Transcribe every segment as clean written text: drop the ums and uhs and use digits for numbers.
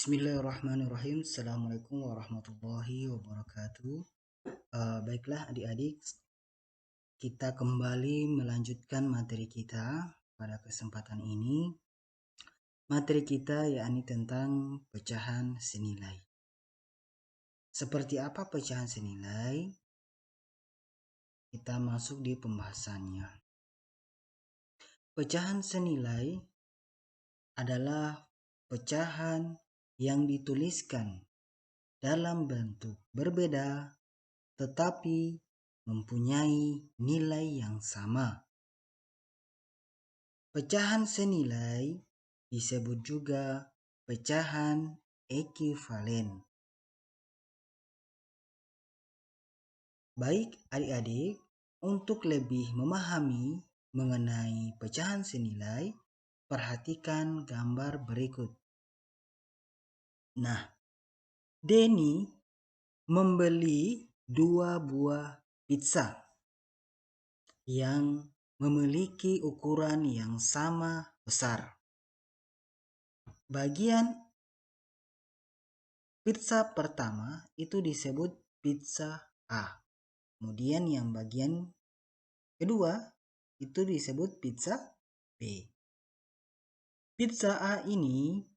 Bismillahirrahmanirrahim. Assalamualaikum warahmatullahi wabarakatuh. Baiklah adik-adik, kita kembali melanjutkan materi kita pada kesempatan ini. Materi kita yakni tentang pecahan senilai. Seperti apa pecahan senilai? Kita masuk di pembahasannya. Pecahan senilai adalah pecahan yang dituliskan dalam bentuk berbeda tetapi mempunyai nilai yang sama. Pecahan senilai disebut juga pecahan ekuivalen. Baik adik-adik, untuk lebih memahami mengenai pecahan senilai, perhatikan gambar berikut. Nah, Denny membeli 2 buah pizza yang memiliki ukuran yang sama besar. Bagian pizza pertama itu disebut pizza A. Kemudian yang bagian kedua itu disebut pizza B. Pizza A ini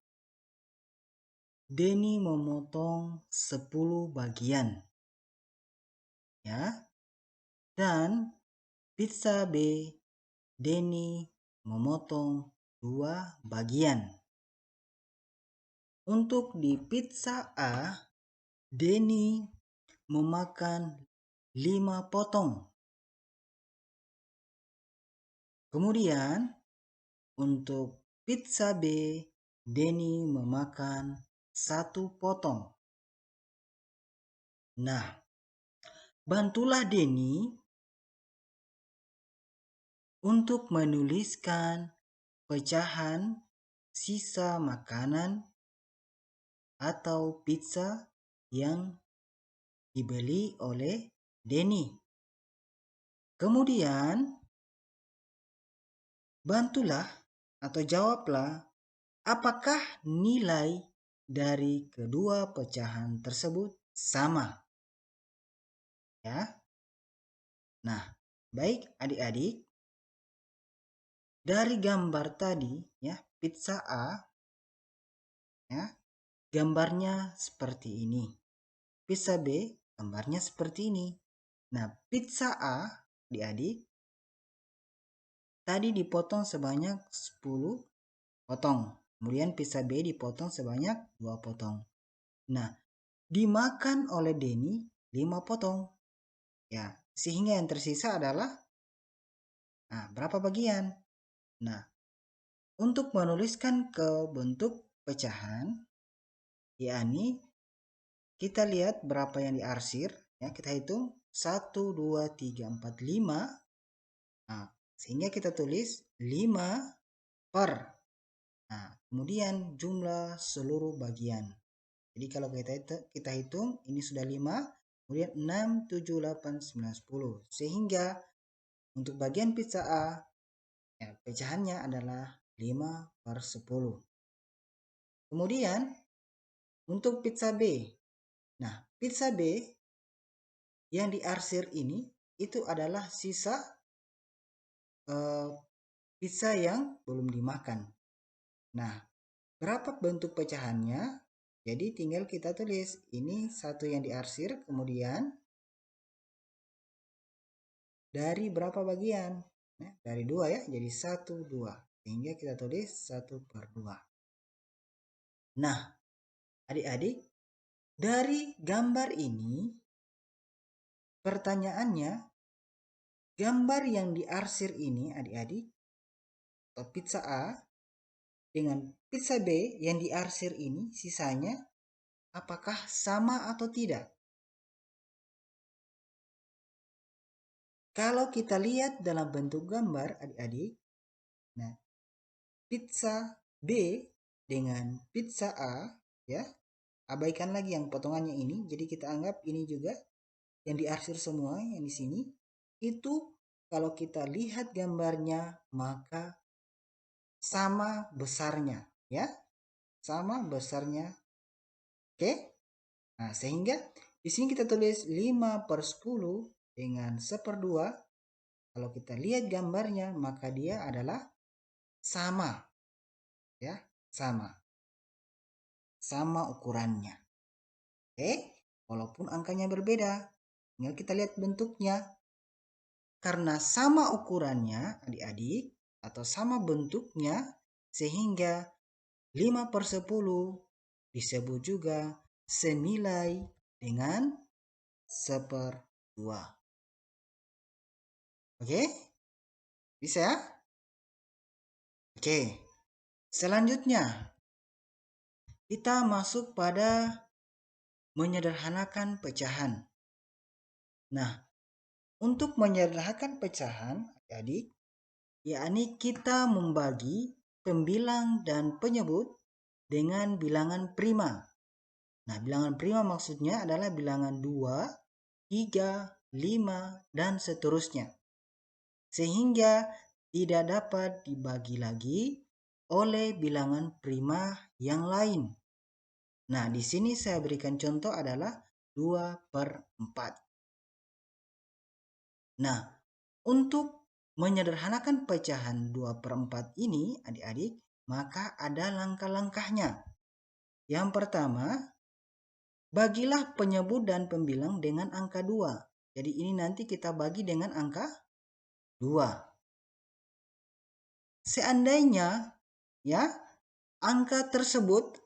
Denny memotong 10 bagian. Ya. Dan pizza B Denny memotong 2 bagian. Untuk di pizza A, Denny memakan 5 potong. Kemudian untuk pizza B, Denny memakan 1 potong. Nah, bantulah Denny untuk menuliskan pecahan sisa makanan atau pizza yang dibeli oleh Denny. Kemudian bantulah atau jawablah apakah nilai dari kedua pecahan tersebut sama. Ya. Nah, baik adik-adik, dari gambar tadi ya, pizza A ya, gambarnya seperti ini. Pizza B gambarnya seperti ini. Nah, pizza A adik-adik tadi dipotong sebanyak 10 potong. Kemudian pizza B dipotong sebanyak 2 potong. Nah, dimakan oleh Denny 5 potong. Ya, sehingga yang tersisa adalah berapa bagian? Nah, untuk menuliskan ke bentuk pecahan, yakni kita lihat berapa yang diarsir, ya kita hitung 1, 2, 3, 4, 5. Nah, sehingga kita tulis 5 per. Nah, kemudian jumlah seluruh bagian. Jadi kalau kita hitung ini sudah 5, kemudian 6, 7, 8, 9, 10. Sehingga untuk bagian pizza A, ya, pecahannya adalah 5 per 10. Kemudian untuk pizza B. Nah, pizza B yang diarsir ini itu adalah sisa pizza yang belum dimakan. Nah, berapa bentuk pecahannya? Jadi tinggal kita tulis ini satu yang diarsir, kemudian dari berapa bagian? Nah, dari 2 ya, jadi 1, 2. Sehingga kita tulis 1 per 2. Nah, adik-adik, dari gambar ini, pertanyaannya, gambar yang diarsir ini adik-adik, atau pizza A, dengan pizza B yang diarsir ini, sisanya, apakah sama atau tidak? Kalau kita lihat dalam bentuk gambar adik-adik, nah pizza B dengan pizza A, ya abaikan lagi yang potongannya ini, jadi kita anggap ini juga yang diarsir semua yang di sini. Itu kalau kita lihat gambarnya maka sama besarnya, ya sama besarnya Oke? Nah, sehingga di sini kita tulis 5/10 dengan 1/2. Kalau kita lihat gambarnya, maka dia adalah sama. Ya, sama. Sama ukurannya. Oke? Walaupun angkanya berbeda. Tinggal kita lihat bentuknya. Karena sama ukurannya, adik-adik, atau sama bentuknya, sehingga 5/10 disebut juga senilai dengan 1/2. Oke? Bisa ya? Oke. Selanjutnya, kita masuk pada menyederhanakan pecahan. Nah, untuk menyederhanakan pecahan, adik-adik, yakni kita membagi pembilang dan penyebut dengan bilangan prima. Nah, bilangan prima maksudnya adalah bilangan 2, 3, 5, dan seterusnya. Sehingga tidak dapat dibagi lagi oleh bilangan prima yang lain. Nah, di sini saya berikan contoh adalah 2/4. Nah, untuk menyederhanakan pecahan 2/4 ini, adik-adik, maka ada langkah-langkahnya. Yang pertama, bagilah penyebut dan pembilang dengan angka 2. Jadi ini nanti kita bagi dengan angka 2. Seandainya ya angka tersebut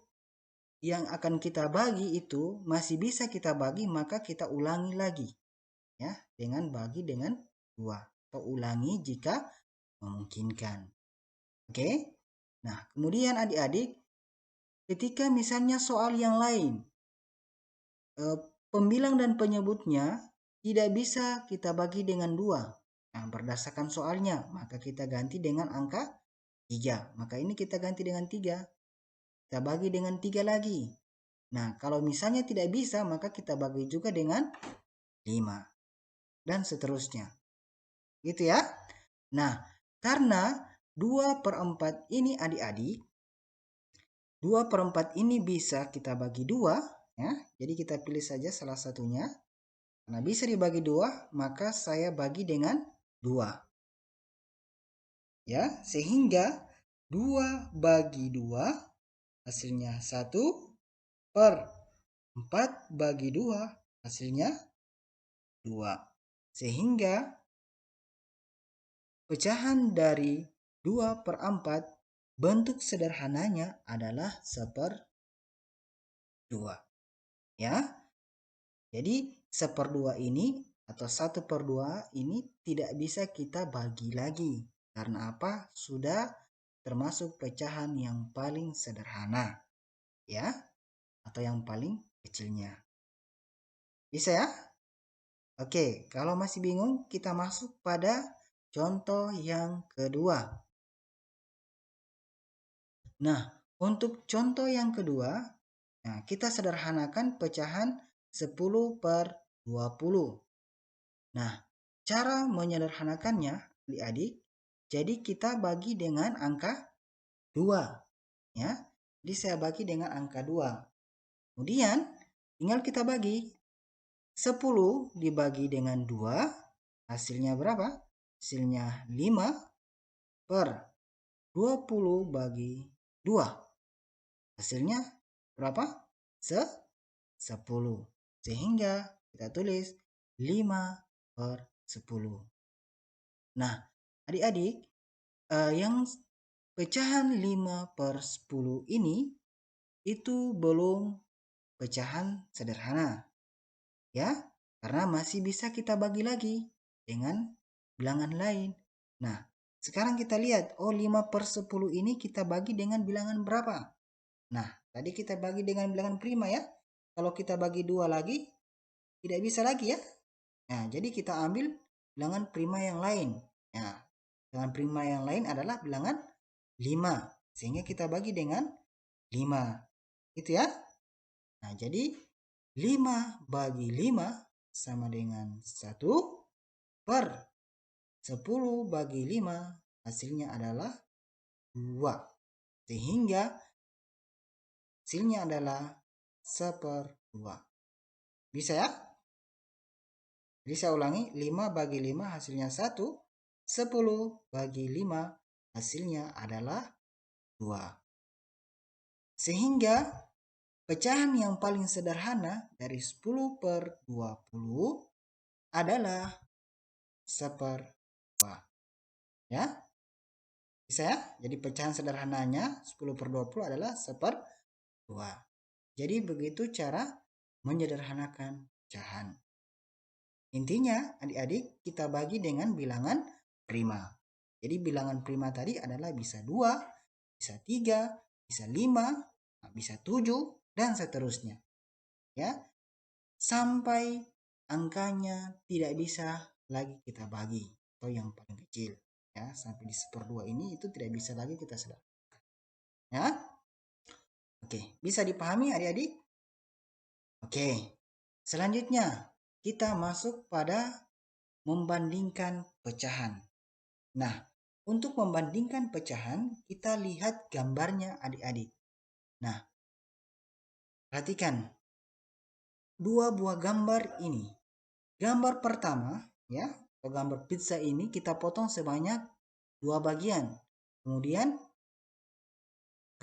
yang akan kita bagi itu masih bisa kita bagi, maka kita ulangi lagi ya dengan bagi dengan 2 atau ulangi jika memungkinkan. Oke? Nah, kemudian adik-adik, ketika misalnya soal yang lain pembilang dan penyebutnya tidak bisa kita bagi dengan 2. Nah, berdasarkan soalnya, maka kita ganti dengan angka 3. Maka ini kita ganti dengan 3. Kita bagi dengan 3 lagi. Nah, kalau misalnya tidak bisa, maka kita bagi juga dengan 5. Dan seterusnya. Gitu ya. Nah, karena 2/4 ini adik-adik, 2/4 ini bisa kita bagi 2. Ya, jadi kita pilih saja salah satunya. Karena bisa dibagi 2, maka saya bagi dengan 2. Ya, sehingga 2 bagi 2 hasilnya 1/4 bagi 2 hasilnya 2. Sehingga pecahan dari 2/4 bentuk sederhananya adalah 1/2. Ya. Jadi 1/2 ini atau 1/2 ini tidak bisa kita bagi lagi. Karena apa? Sudah termasuk pecahan yang paling sederhana. Ya, atau yang paling kecilnya. Bisa ya? Oke, kalau masih bingung, kita masuk pada contoh yang kedua. Nah, untuk contoh yang kedua, nah, kita sederhanakan pecahan 10/20. Nah, cara menyederhanakannya, adik-adik, jadi kita bagi dengan angka 2. Ya, jadi saya bagi dengan angka 2. Kemudian, tinggal kita bagi. 10 dibagi dengan 2, hasilnya berapa? Hasilnya 5/20 bagi 2. Hasilnya berapa? 10. Sehingga kita tulis 5/10. Nah, adik-adik, yang pecahan 5/10 ini itu belum pecahan sederhana. Ya, karena masih bisa kita bagi lagi dengan bilangan lain. Nah, sekarang kita lihat, oh 5/10 ini kita bagi dengan bilangan berapa? Nah, tadi kita bagi dengan bilangan prima ya. Kalau kita bagi 2 lagi, tidak bisa lagi ya. Nah, jadi kita ambil bilangan prima yang lain. Nah, bilangan prima yang lain adalah bilangan 5. Sehingga kita bagi dengan 5. Gitu ya. Nah, jadi 5 bagi 5 sama dengan 1/10 bagi 5 hasilnya adalah 2. Sehingga hasilnya adalah 1/2. Bisa ya? Jadi saya ulangi, 5 bagi 5 hasilnya 1, 10 bagi 5 hasilnya adalah 2. Sehingga pecahan yang paling sederhana dari 10/20 adalah 1/2. Ya? Bisa ya? Jadi pecahan sederhananya 10/20 adalah 1/2. Jadi begitu cara menyederhanakan pecahan. Intinya adik-adik kita bagi dengan bilangan prima. Jadi bilangan prima tadi adalah bisa 2, bisa 3, bisa 5, bisa 7, dan seterusnya. Ya, sampai angkanya tidak bisa lagi kita bagi atau yang paling kecil. Ya, sampai di 1/2 ini itu tidak bisa lagi kita sederhanakan. Ya. Oke, bisa dipahami adik-adik? Oke. Selanjutnya kita masuk pada membandingkan pecahan. Nah, untuk membandingkan pecahan, kita lihat gambarnya adik-adik. Nah, perhatikan dua buah gambar ini. Gambar pertama, ya, atau gambar pizza ini kita potong sebanyak 2 bagian. Kemudian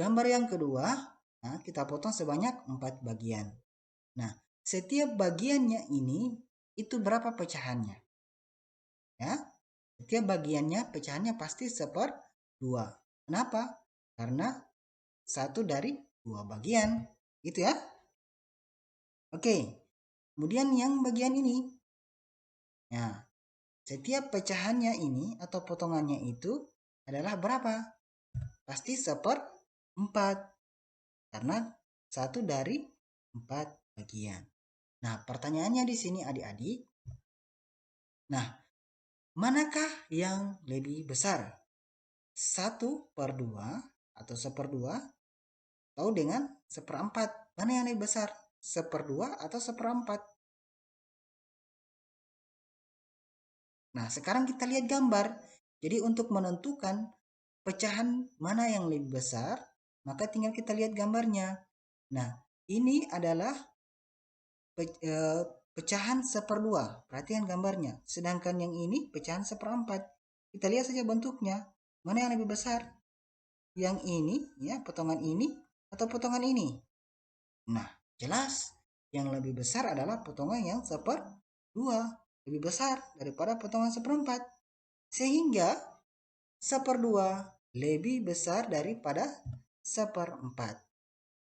gambar yang kedua, nah, kita potong sebanyak 4 bagian. Nah, setiap bagiannya ini itu berapa pecahannya? Ya, setiap bagiannya pecahannya pasti 1/2. Kenapa? Karena 1 dari 2 bagian. Gitu ya. Oke. Kemudian yang bagian ini. Nah, setiap pecahannya ini atau potongannya itu adalah berapa? Pasti 1/4. Karena 1 dari 4 bagian. Nah, pertanyaannya di sini adik-adik. Nah, manakah yang lebih besar? 1/2 atau 1/2 atau dengan 1/4? Mana yang lebih besar? 1/2 atau 1/4? Nah, sekarang kita lihat gambar. Jadi untuk menentukan pecahan mana yang lebih besar, maka tinggal kita lihat gambarnya. Nah, ini adalah pecahan 1/2. Perhatikan gambarnya. Sedangkan yang ini pecahan 1/4. Kita lihat saja bentuknya. Mana yang lebih besar? Yang ini, ya, potongan ini atau potongan ini? Nah, jelas yang lebih besar adalah potongan yang 1/2. Lebih besar daripada potongan 1/4. Sehingga 1/2 lebih besar daripada 1/4.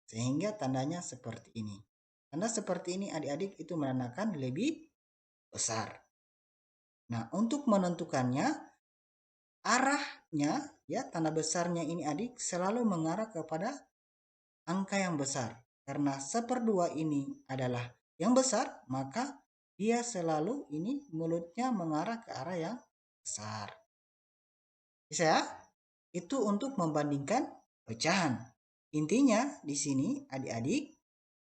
Sehingga tandanya seperti ini. Tanda seperti ini adik-adik itu menandakan lebih besar. Nah, untuk menentukannya, arahnya, ya, tanda besarnya ini adik selalu mengarah kepada angka yang besar. Karena 1/2 ini adalah yang besar, maka dia selalu ini mulutnya mengarah ke arah yang besar. Bisa ya? Itu untuk membandingkan pecahan. Intinya di sini adik-adik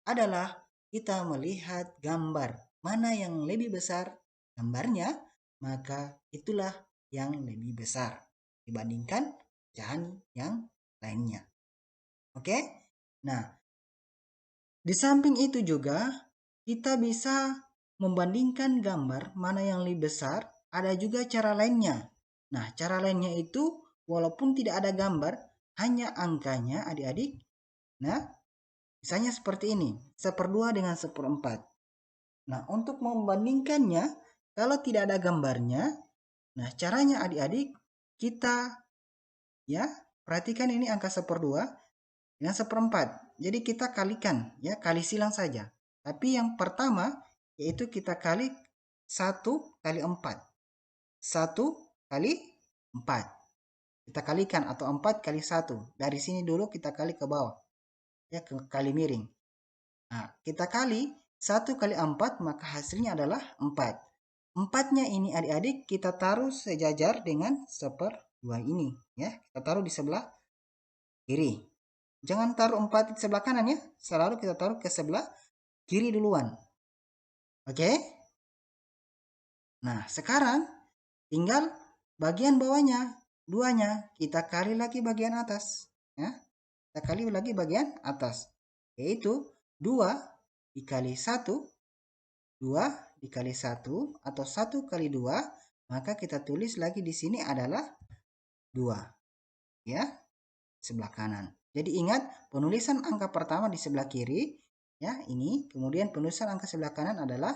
adalah kita melihat gambar mana yang lebih besar gambarnya, maka itulah yang lebih besar dibandingkan pecahan yang lainnya. Oke? Nah, di samping itu juga kita bisa membandingkan gambar mana yang lebih besar, ada juga cara lainnya. Nah, cara lainnya itu walaupun tidak ada gambar, hanya angkanya adik-adik. Nah, misalnya seperti ini, 1/2 dengan 1/4. Nah, untuk membandingkannya, kalau tidak ada gambarnya, nah caranya adik-adik, kita, ya, perhatikan ini angka 1/2 dengan 1/4. Jadi kita kalikan, ya, kali silang saja. Tapi yang pertama, yaitu kita kali 1 kali 4. 1 kali 4. Kita kalikan atau 4 kali 1. Dari sini dulu kita kali ke bawah. Ya, ke kali miring. Nah, kita kali 1 kali 4 maka hasilnya adalah 4. 4-nya ini adik-adik kita taruh sejajar dengan 1/2 ini. Ya, kita taruh di sebelah kiri. Jangan taruh 4 di sebelah kanan ya. Selalu kita taruh ke sebelah kiri duluan. Oke? Nah, sekarang tinggal bagian bawahnya, 2-nya. Kita kali lagi bagian atas. Ya. Kita kali lagi bagian atas. Yaitu 2 dikali 1, 2 dikali 1 atau 1 kali 2, maka kita tulis lagi di sini adalah 2. Ya, sebelah kanan. Jadi ingat, penulisan angka pertama di sebelah kiri, ya, ini. Kemudian penulisan angka sebelah kanan adalah,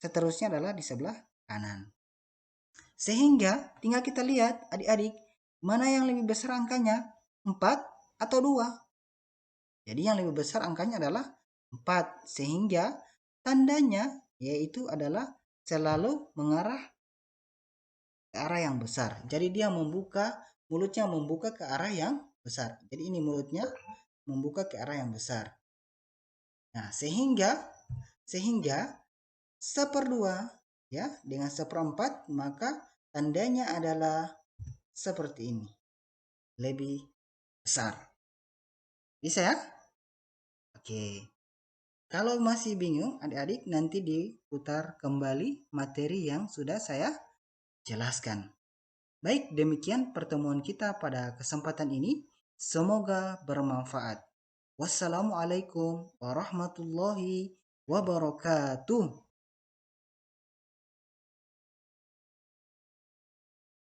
seterusnya adalah di sebelah kanan. Sehingga tinggal kita lihat adik-adik, mana yang lebih besar angkanya, 4 atau 2. Jadi yang lebih besar angkanya adalah 4. Sehingga tandanya yaitu adalah selalu mengarah ke arah yang besar. Jadi dia mulutnya membuka ke arah yang besar. Jadi ini mulutnya membuka ke arah yang besar. Nah, sehingga seperdua ya dengan seperempat, maka tandanya adalah seperti ini, lebih besar. Bisa ya? Oke. Kalau masih bingung adik-adik, nanti diputar kembali materi yang sudah saya jelaskan. Baik, demikian pertemuan kita pada kesempatan ini. Semoga bermanfaat. Wassalamualaikum warahmatullahi wabarakatuh.